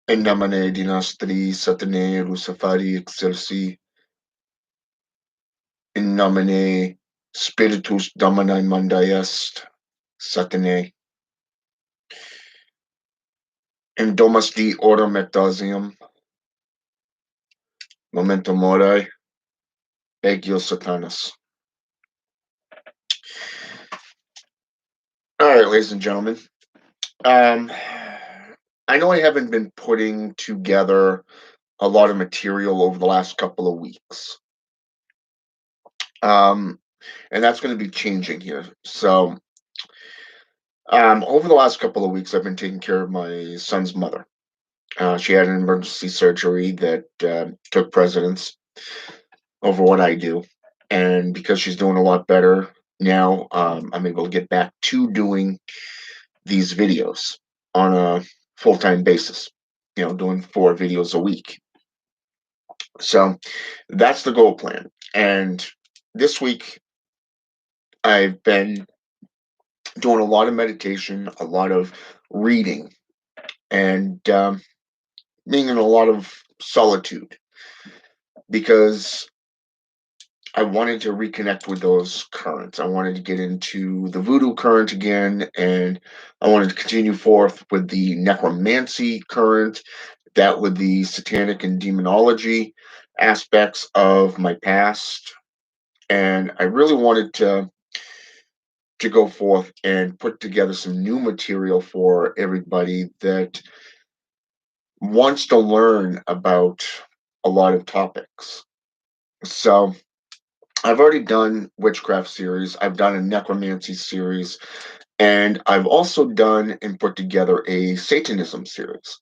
In nomine Dinastri Satane Rusafari Excelsi, in nomine Spiritus Domini Mundi Est, Satane, in Domus Dei Orem et Dasium, Memento Mori, Egio Satanus. All right, ladies and gentlemen. Um, I know I haven't been putting together a lot of material over the last couple of weeks. Um, and that's going to be changing here. So, over the last couple of weeks, I've been taking care of my son's mother. She had an emergency surgery that took precedence over what I do. And because she's doing a lot better now, I'm able to get back to doing these videos on a full time basis, doing 4 videos a week. So that's the goal plan. And this week, I've been doing a lot of meditation, a lot of reading, and being in a lot of solitude because I wanted to reconnect with those currents. I wanted to get into the voodoo current again, and I wanted to continue forth with the necromancy current, that with the satanic and demonology aspects of my past. And I really wanted to go forth and put together some new material for everybody that wants to learn about a lot of topics. So I've already done witchcraft series, I've done a necromancy series, and I've also done and put together a Satanism series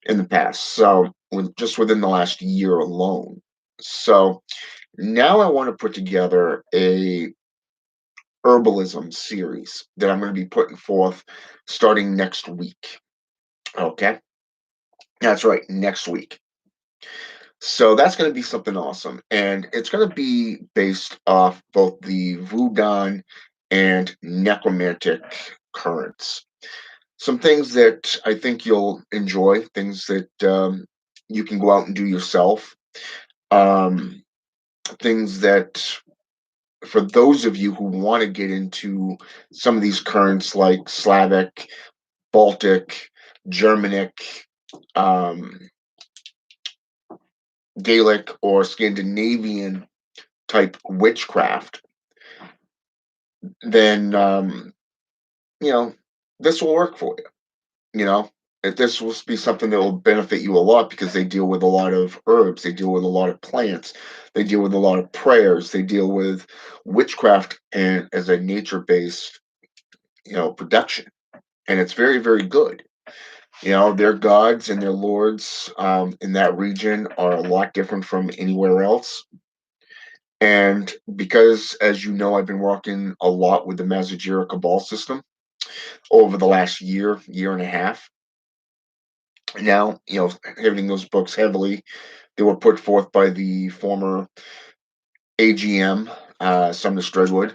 in the past. So just within the last year alone. So now I want to put together a herbalism series that I'm going to be putting forth starting next week. Okay. That's right, next week. So that's going to be something awesome. And it's going to be based off both the Voodoo and necromantic currents. Some things that I think you'll enjoy, things that you can go out and do yourself. Um, Things that, for those of you who want to get into some of these currents like Slavic, Baltic, Germanic, um, Gaelic, or Scandinavian type witchcraft, then you know this will work for you. You know, if this will be something that will benefit you a lot because they deal with a lot of herbs, they deal with a lot of plants, they deal with a lot of prayers, they deal with witchcraft and as a nature-based, production, and it's very, very good. Their gods and their lords in that region are a lot different from anywhere else. And because, as you know, I've been working a lot with the Mazajira Cabal system over the last year and a half. Now, hitting those books heavily, they were put forth by the former AGM, Sumner Stredwood.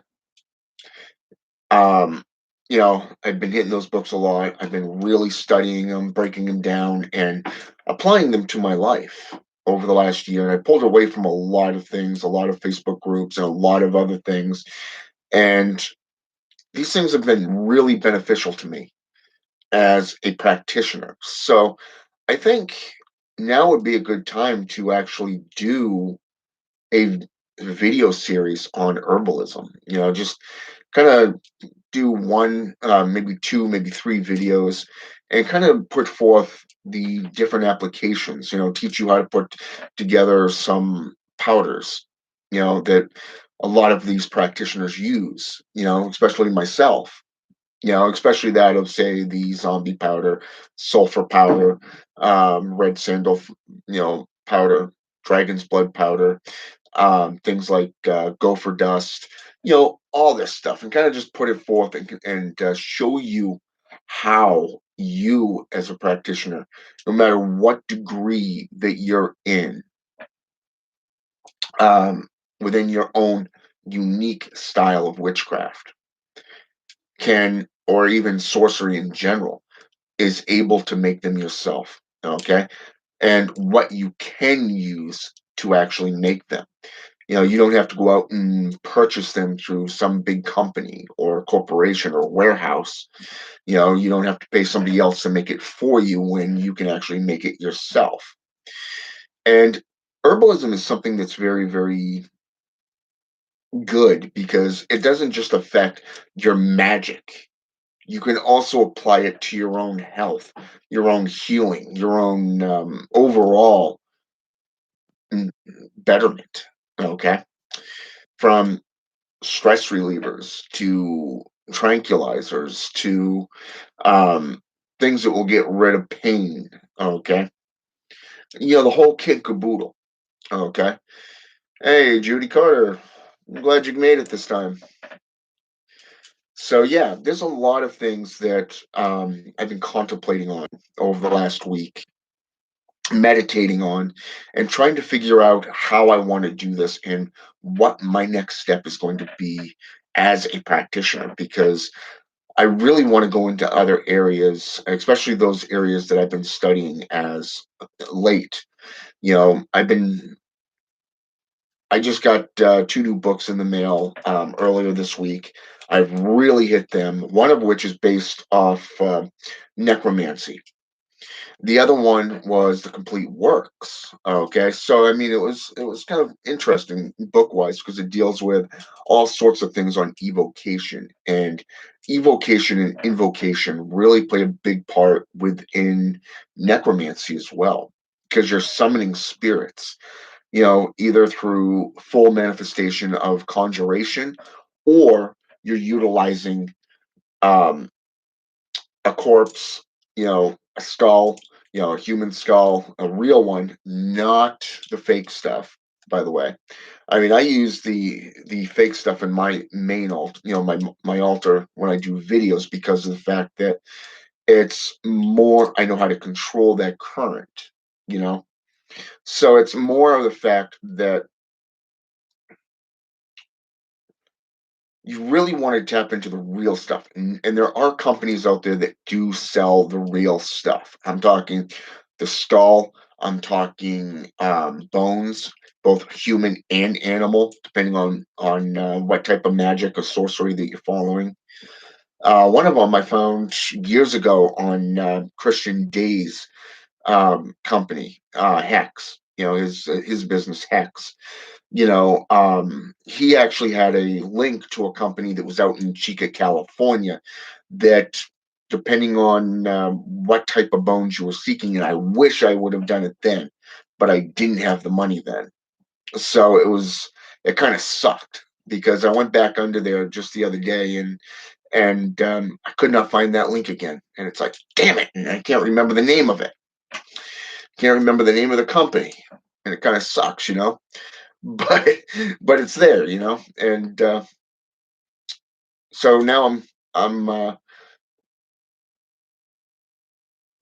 Um, I've been hitting those books a lot. I've been really studying them, breaking them down, and applying them to my life over the last year. And I pulled away from a lot of things, a lot of Facebook groups, and a lot of other things. And these things have been really beneficial to me as a practitioner. So I think now would be a good time to actually do a video series on herbalism. Just kind of do one, maybe two, maybe 3 videos, and kind of put forth the different applications. Teach you how to put together some powders. That a lot of these practitioners use. Especially myself. Especially that of, say, the zombie powder, sulfur powder, red sandal, powder, dragon's blood powder, things like gopher dust, all this stuff, and kind of just put it forth and show you how you, as a practitioner, no matter what degree that you're in, um, within your own unique style of witchcraft, can, or even sorcery in general, is able to make them yourself. Okay, and what you can use to actually make them. You don't have to go out and purchase them through some big company or corporation or warehouse. You don't have to pay somebody else to make it for you when you can actually make it yourself. And herbalism is something that's very, very good because it doesn't just affect your magic. You can also apply it to your own health, your own healing, your own overall mm, betterment. Okay. From stress relievers to tranquilizers to um, things that will get rid of pain. Okay. The whole kit caboodle. Okay. Hey, Judy Carter. I'm glad you made it this time. So yeah, there's a lot of things that I've been contemplating on over the last week, meditating on, and trying to figure out how I want to do this and what my next step is going to be as a practitioner. Because I really want to go into other areas, especially those areas that I've been studying as late. I just got two new books in the mail earlier this week. I've really hit them. One of which is based off necromancy. The other one was the complete works. Okay, so I mean, it was kind of interesting book wise because it deals with all sorts of things on evocation, and evocation and invocation really play a big part within necromancy as well, because you're summoning spirits, either through full manifestation of conjuration, or you're utilizing um, a corpse, a skull, a human skull, a real one, not the fake stuff. By the way, I mean I use the fake stuff in my main alt, my altar when I do videos because of the fact that it's more. I know how to control that current, you know. So it's more of the fact that you really want to tap into the real stuff. And there are companies out there that do sell the real stuff. I'm talking the skull, I'm talking bones, both human and animal, depending on what type of magic or sorcery that you're following. One of them I found years ago on Christian Day's company, Hex. His business Hex. He actually had a link to a company that was out in Chica, California, that depending on what type of bones you were seeking, and I wish I would have done it then, but I didn't have the money then. So it kind of sucked because I went back under there just the other day, and I could not find that link again. And it's like, damn it, and I can't remember the name of it. Can't remember the name of the company, and it kind of sucks, but but it's there, and so now I'm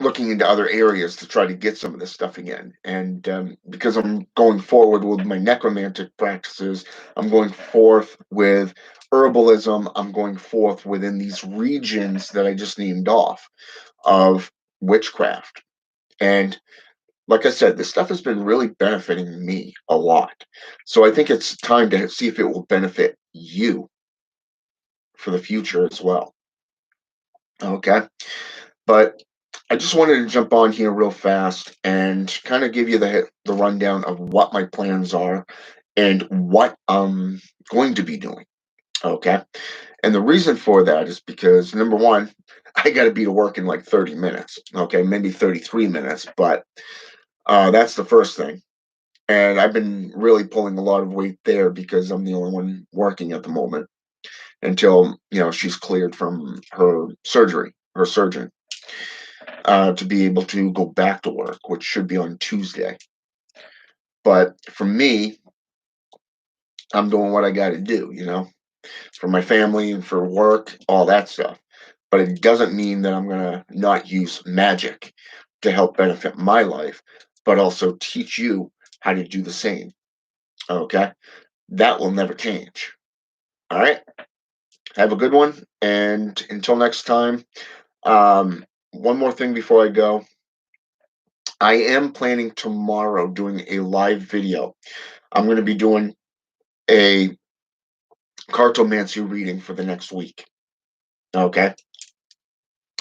looking into other areas to try to get some of this stuff again, and because I'm going forward with my necromantic practices, I'm going forth with herbalism, I'm going forth within these regions that I just named off of witchcraft. And like I said, this stuff has been really benefiting me a lot, so I think it's time to see if it will benefit you for the future as well. Okay. But I just wanted to jump on here real fast and kind of give you the rundown of what my plans are and what I'm going to be doing. Okay. And the reason for that is because number one, I got to be to work in like 30 minutes. Okay. Maybe 33 minutes, but that's the first thing. And I've been really pulling a lot of weight there because I'm the only one working at the moment until, she's cleared from her surgery, her surgeon, to be able to go back to work, which should be on Tuesday. But for me, I'm doing what I got to do, for my family and for work, all that stuff. But it doesn't mean that I'm going to not use magic to help benefit my life, but also teach you how to do the same. Okay. That will never change. All right. Have a good one. And until next time, one more thing before I go. I am planning tomorrow doing a live video. I'm going to be doing a cartomancy reading for the next week. Okay.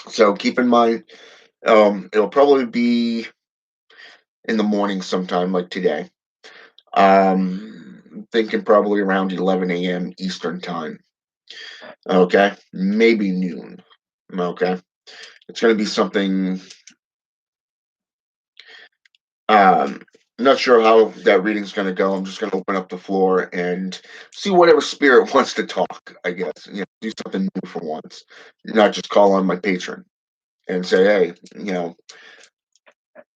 So keep in mind, it'll probably be in the morning sometime like today. Thinking probably around 11 a.m. Eastern time. Okay. Maybe noon. Okay. It's going to be something. Um, not sure how that reading's going to go. I'm just going to open up the floor and see whatever spirit wants to talk. I guess do something new for once, not just call on my patron and say, "Hey,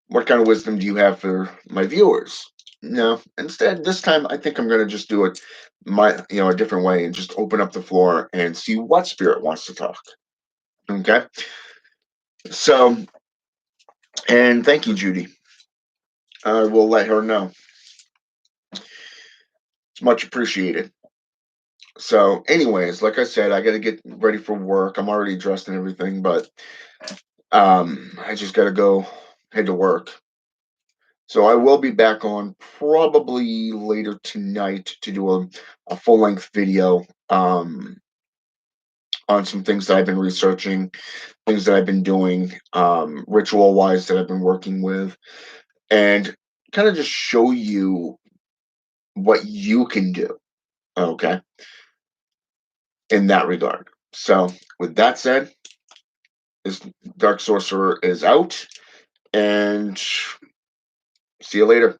what kind of wisdom do you have for my viewers?" No, instead, this time I think I'm going to just do it a different way and just open up the floor and see what spirit wants to talk. Okay, so and thank you, Judy. I will let her know. It's much appreciated. So, anyways, like I said, I got to get ready for work. I'm already dressed and everything, but I just got to go head to work. So I will be back on probably later tonight to do a full length video on some things that I've been researching, things that I've been doing, ritual wise that I've been working with, and kind of just show you what you can do. Okay, in that regard. So, with that said, this Dark Sorcerer is out, and see you later.